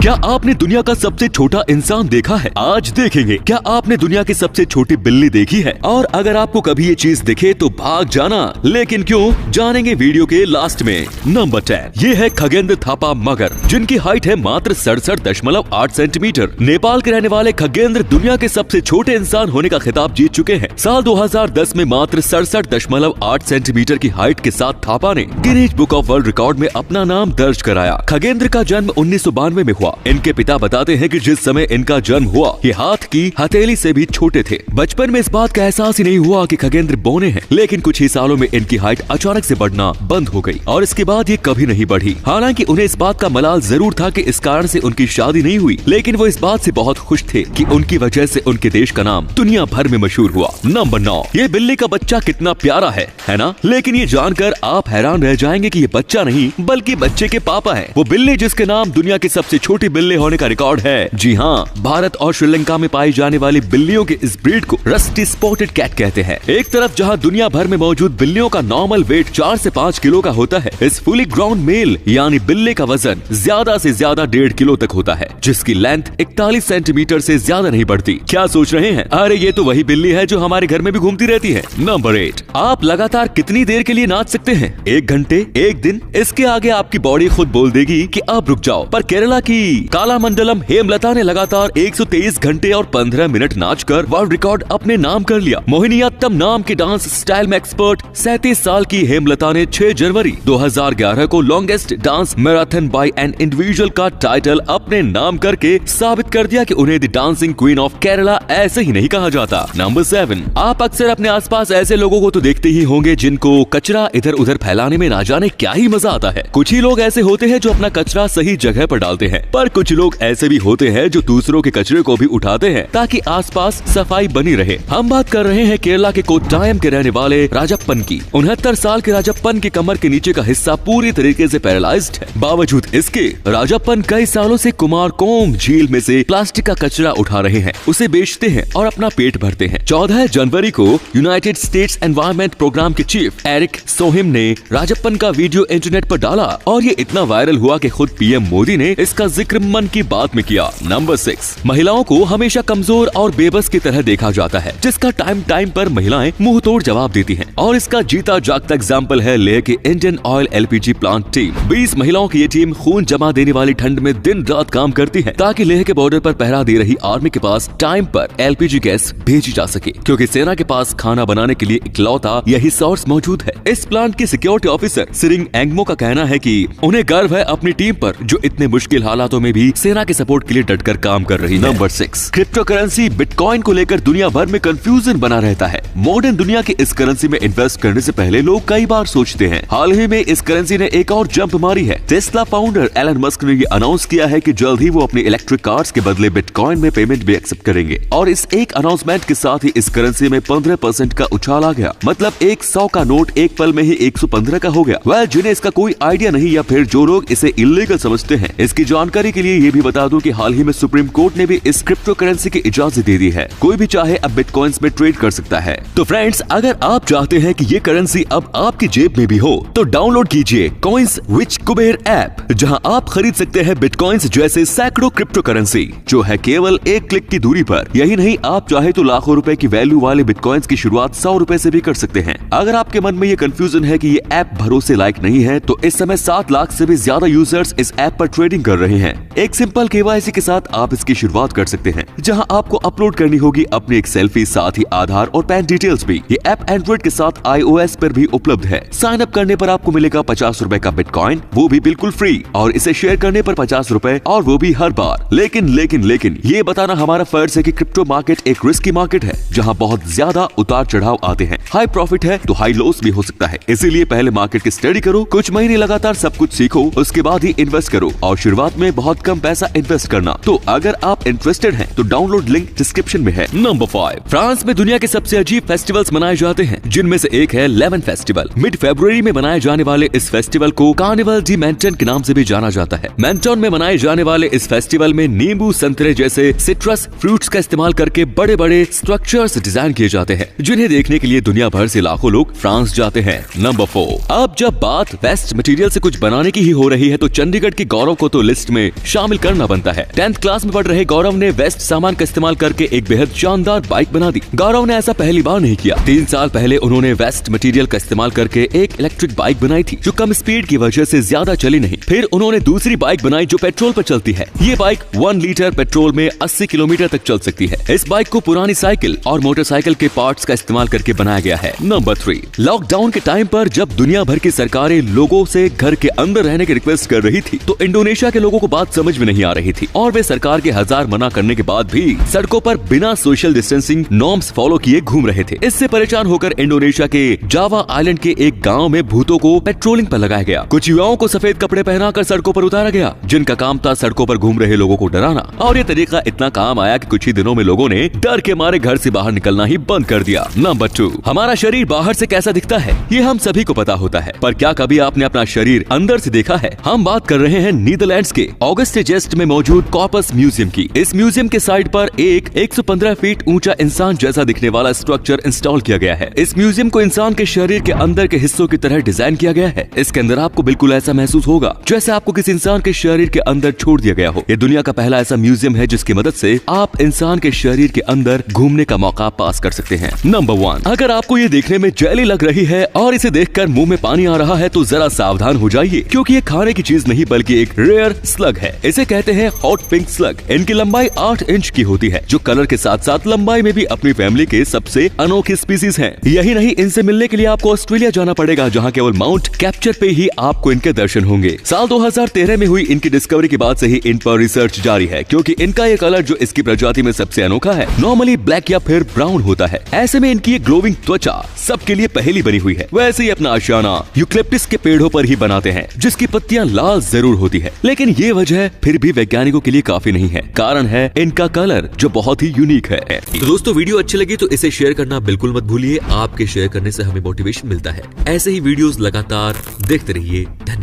क्या आपने दुनिया का सबसे छोटा इंसान देखा है? आज देखेंगे। क्या आपने दुनिया की सबसे छोटी बिल्ली देखी है? और अगर आपको कभी ये चीज दिखे तो भाग जाना। लेकिन क्यों, जानेंगे वीडियो के लास्ट में। नंबर 10, ये है खगेंद्र थापा मगर, जिनकी हाइट है मात्र 67.8 सेंटीमीटर। नेपाल के रहने वाले खगेंद्र दुनिया के सबसे छोटे इंसान होने का खिताब जीत चुके हैं। साल 2010 में मात्र 67.8 सेंटीमीटर की हाइट के साथ थापा ने Guinness book of world record में अपना नाम दर्ज कराया। खगेंद्र का जन्म 1992 में हुआ। इनके पिता बताते हैं कि जिस समय इनका जन्म हुआ ये हाथ की हथेली से भी छोटे थे। बचपन में इस बात का एहसास ही नहीं हुआ कि खगेंद्र बौने हैं, लेकिन कुछ ही सालों में इनकी हाइट अचानक से बढ़ना बंद हो गई और इसके बाद ये कभी नहीं बढ़ी। हालांकि उन्हें इस बात का मलाल जरूर था कि इस कारण से उनकी शादी नहीं हुई, लेकिन वो इस बात से बहुत खुश थे कि उनकी वजह से उनके देश का नाम दुनिया भर में मशहूर हुआ। नंबर 9, ये बिल्ली का बच्चा कितना प्यारा है ना? लेकिन ये जानकर आप हैरान रह जाएंगे कि ये बच्चा नहीं बल्कि बच्चे के पापा है। वो बिल्ली जिसके नाम दुनिया की सबसे छोटी बिल्ली होने का रिकॉर्ड है। जी हाँ, भारत और श्रीलंका में पाई जाने वाली बिल्लियों के इस ब्रीड को रस्टी स्पॉटेड कैट कहते हैं। एक तरफ जहाँ दुनिया भर में मौजूद बिल्लियों का नॉर्मल वेट 4 से 5 किलो का होता है, इस फुली ग्राउंड मेल यानी बिल्ली का वजन ज्यादा से ज्यादा 1.5 किलो तक होता है, जिसकी लेंथ 41 सेंटीमीटर से ज्यादा नहीं बढ़ती। क्या सोच रहे हैं? अरे ये तो वही बिल्ली है जो हमारे घर में भी घूमती रहती है। नंबर 8, आप लगातार कितनी देर के लिए नाच सकते हैं? 1 घंटे, 1 दिन? इसके आगे आपकी बॉडी खुद बोल देगी कि अब रुक जाओ। पर केरला की कालामंडलम हेमलता ने लगातार 123 घंटे और 15 मिनट नाचकर वर्ल्ड रिकॉर्ड अपने नाम कर लिया। मोहिनीअट्टम नाम के डांस स्टाइल में एक्सपर्ट 37 साल की हेमलता ने 6 जनवरी 2011 को longest dance marathon by an individual का टाइटल अपने नाम करके साबित कर दिया कि उन्हें the dancing queen of Kerala ऐसे ही नहीं कहा जाता। नंबर 7, आप अक्सर अपने आसपास ऐसे लोगों को तो देखते ही होंगे जिनको कचरा इधर उधर फैलाने में ना जाने क्या ही मजा आता है। कुछ ही लोग ऐसे होते हैं जो अपना कचरा सही जगह पर डालते हैं, पर कुछ लोग ऐसे भी होते हैं जो दूसरों के कचरे को भी उठाते हैं ताकि आसपास सफाई बनी रहे। हम बात कर रहे हैं केरला के कोट्टायम के रहने वाले राजप्पन की। 69 साल के राजप्पन की कमर के नीचे का हिस्सा पूरी तरीके से पैरालाइज्ड है। बावजूद इसके राजप्पन कई सालों से कुमारकोम झील में से प्लास्टिक का कचरा उठा रहे हैं, उसे बेचते हैं और अपना पेट भरते हैं। 14 जनवरी को यूनाइटेड स्टेट्स एनवायरमेंट प्रोग्राम के चीफ एरिक सोहिम ने राजप्पन का वीडियो इंटरनेट पर डाला और ये इतना वायरल हुआ कि खुद पीएम मोदी ने इसका जिक्र मन की बात में किया। नंबर 6, महिलाओं को हमेशा कमजोर और बेबस की तरह देखा जाता है, जिसका टाइम पर महिलाएं मुंह तोड़ जवाब देती हैं। और इसका जीता जागता एग्जाम्पल है लेह की Indian oil LPG plant team. 20 महिलाओं की ये टीम खून जमा देने वाली ठंड में दिन रात काम करती है ताकि लेह के बॉर्डर पर पहरा दे रही आर्मी के पास टाइम पर एलपीजी गैस भेजी जा सके, क्योंकि सेना के पास खाना बनाने के लिए इकलौता यही सोर्स मौजूद है। इस प्लांट की सिक्योरिटी ऑफिसर सिरिंग एंगमो का कहना है कि उन्हें गर्व है अपनी टीम पर जो इतने मुश्किल हालातों में भी सेना के सपोर्ट के लिए डटकर काम कर रही है। नंबर 6, क्रिप्टो करेंसी बिटकॉइन को लेकर दुनिया भर में कंफ्यूजन बना रहता है। मॉडर्न दुनिया की इस करेंसी में इन्वेस्ट करने से पहले लोग कई बार सोचते हैं। हाल ही में इस करेंसी ने एक और जंप मारी है। टेस्ला फाउंडर एलन मस्क ने ये अनाउंस किया है कि जल्द ही वो अपने इलेक्ट्रिक कार्स के बदले बिटकॉइन में पेमेंट भी एक्सेप्ट करेंगे। और इस एक अनाउंसमेंट के साथ ही इस करेंसी में 15% का उछाल आ गया। मतलब 100 का नोट एक पल में ही 115 का हो गया। वह जिन्हें इसका कोई आइडिया नहीं या फिर जो लोग इसे इलीगल समझते हैं, इसकी जानकारी के लिए ये भी बता दूं कि हाल ही में सुप्रीम कोर्ट ने भी इस क्रिप्टो करेंसी की इजाजत दे दी है। कोई भी चाहे अब बिटकॉइंस में ट्रेड कर सकता है। तो फ्रेंड्स, अगर आप चाहते हैं कि ये करेंसी अब आपकी जेब में भी हो तो डाउनलोड कीजिए कॉइंस विच कुबेर ऐप, जहां आप खरीद सकते हैं बिटकॉइंस जैसे सैकड़ों क्रिप्टो करेंसी जो है केवल एक क्लिक की दूरी पर। यही नहीं, आप चाहे तो लाखों रुपए की वैल्यू वाले बिटकॉइंस की शुरुआत 100 रुपए से भी कर सकते हैं। अगर आपके मन में ये कंफ्यूजन है कि ये ऐप भरोसे लायक नहीं है, तो इस समय 7 लाख से भी ज्यादा यूजर्स इस ऐप पर ट्रेडिंग कर रहे हैं। एक सिंपल केवाईसी के साथ आप इसकी शुरुआत कर सकते हैं, जहां आपको अपलोड करनी होगी अपनी एक सेल्फी, साथ ही आधार और पैन डिटेल्स भी। ये ऐप एंड्रॉइड के साथ iOS पर भी उपलब्ध है। साइन अप करने पर आपको मिलेगा 50 रुपए का बिटकॉइन, वो भी बिल्कुल फ्री, और इसे शेयर करने पर 50 रुपए, और वो भी हर बार। लेकिन ये बताना हमारा फर्ज है कि क्रिप्टो मार्केट एक रिस्की मार्केट है, जहां बहुत ज्यादा उतार चढ़ाव आते हैं। हाई प्रॉफिट है तो हाई लॉस भी हो सकता है। इसीलिए पहले मार्केट की स्टडी करो, कुछ महीने लगातार सब कुछ सीखो, उसके बाद ही इन्वेस्ट करो, और शुरुआत में बहुत कम पैसा इन्वेस्ट करना। तो अगर आप इंटरेस्टेड हैं तो डाउनलोड लिंक डिस्क्रिप्शन में है। नंबर 5, फ्रांस में दुनिया के सबसे अजीब फेस्टिवल्स मनाए जाते हैं, जिनमें से एक है लेमन फेस्टिवल। मिड फरवरी में मनाए जाने वाले इस फेस्टिवल को कार्निवल डी मेंटन के नाम से भी जाना जाता है। मेंटन में मनाए जाने वाले इस फेस्टिवल में नींबू, संतरे जैसे सिट्रस फ्रूट्स का इस्तेमाल करके बड़े बड़े स्ट्रक्चर्स डिजाइन किए जाते हैं, जिन्हें देखने के लिए दुनिया भर से लाखों लोग फ्रांस जाते हैं। नंबर 4, अब जब बात वेस्ट मटेरियल से कुछ बनाने की ही हो रही है तो चंडीगढ़ की गौरव को तो लिस्ट में शामिल करना बनता है। 10th क्लास में पढ़ रहे गौरव ने वेस्ट सामान का इस्तेमाल करके एक बेहद शानदार बाइक बना दी। गौरव ने ऐसा पहली बार नहीं किया। 3 साल पहले उन्होंने वेस्ट मटेरियल का इस्तेमाल करके एक इलेक्ट्रिक बाइक बनाई थी जो कम स्पीड की वजह से ज्यादा चली नहीं। फिर उन्होंने दूसरी बाइक बनाई जो पेट्रोल पर चलती है। ये बाइक 1 लीटर पेट्रोल में 80 किलोमीटर तक चल सकती है। इस बाइक को पुरानी साइकिल और मोटरसाइकिल के पार्ट्स का इस्तेमाल करके बनाया गया है। नंबर 3, लॉकडाउन के टाइम पर जब दुनिया भर की सरकारें लोगों से घर के अंदर रहने की रिक्वेस्ट कर रही थी तो इंडोनेशिया के लोगों को बात समझ में नहीं आ रही थी और वे सरकार के हजार मना करने के बाद भी सड़कों पर बिना सोशल डिस्टेंसिंग नॉर्म्स फॉलो किए घूम रहे थे। इससे परेशान होकर इंडोनेशिया के जावा आइलैंड के एक गांव में भूतों को पेट्रोलिंग पर लगाया गया। कुछ युवाओं को सफेद कपड़े पहनाकर सड़कों पर उतारा गया जिनका काम था सड़कों पर घूम रहे लोगों को डराना। और ये तरीका इतना काम आया कि कुछ ही दिनों में लोगों ने डर के मारे घर से बाहर निकलना ही बंद कर दिया। नंबर 2, हमारा शरीर बाहर से कैसा दिखता है ये हम सभी को पता होता है, पर क्या कभी आपने अपना शरीर अंदर से देखा है? हम बात कर रहे हैं नीदरलैंड्स के ऑगस्टेजेस्ट में मौजूद कॉर्पस म्यूजियम की। इस म्यूजियम के साइड पर एक 115 फीट ऊंचा इंसान जैसा दिखने वाला स्ट्रक्चर इंस्टॉल किया गया है। इस म्यूजियम को इंसान के शरीर के अंदर के हिस्सों की तरह डिजाइन किया गया है। इसके अंदर आपको बिल्कुल ऐसा महसूस होगा जैसे आपको किसी इंसान के शरीर के अंदर छोड़ दिया गया हो। ये दुनिया का पहला ऐसा म्यूजियम है जिसकी मदद से आप इंसान के शरीर के अंदर घूमने का मौका पास कर सकते हैं। नंबर 1, अगर आपको ये देखने में जेली लग रही है और इसे देखकर मुंह में पानी आ रहा है तो जरा सावधान हो जाइए क्योंकि ये खाने की चीज नहीं बल्कि एक रेयर स्लग है। इसे कहते हैं हॉट पिंक स्लग। इनकी लंबाई 8 इंच की होती है जो कलर के साथ साथ लंबाई में भी अपनी फैमिली के सबसे अनोखी स्पीसीज हैं। यही नहीं, इनसे मिलने के लिए आपको ऑस्ट्रेलिया जाना पड़ेगा जहाँ केवल माउंट कैप्चर पे ही आपको इनके दर्शन होंगे। साल 2013 में हुई इनकी डिस्कवरी के बाद से ही इन पर रिसर्च जारी है क्योंकि इनका ये कलर जो इसकी प्रजाति में सबसे अनोखा है नॉर्मली ब्लैक या फिर ब्राउन होता है। ऐसे में इनकी ये ग्लोविंग त्वचा सबके लिए पहली बनी हुई है। वैसे ही अपना आशियाना यूकलिप्टस के पेड़ों पर ही बनाते हैं जिसकी पत्तियां लाल जरूर होती है, लेकिन ये वजह फिर भी वैज्ञानिकों के लिए काफी नहीं है। कारण है इनका कलर जो बहुत ही यूनिक है। तो दोस्तों वीडियो अच्छी लगी तो इसे शेयर करना बिल्कुल मत भूलिए। आपके शेयर करने से हमें मोटिवेशन मिलता है। ऐसे ही वीडियोस लगातार देखते रहिए। धन्यवाद।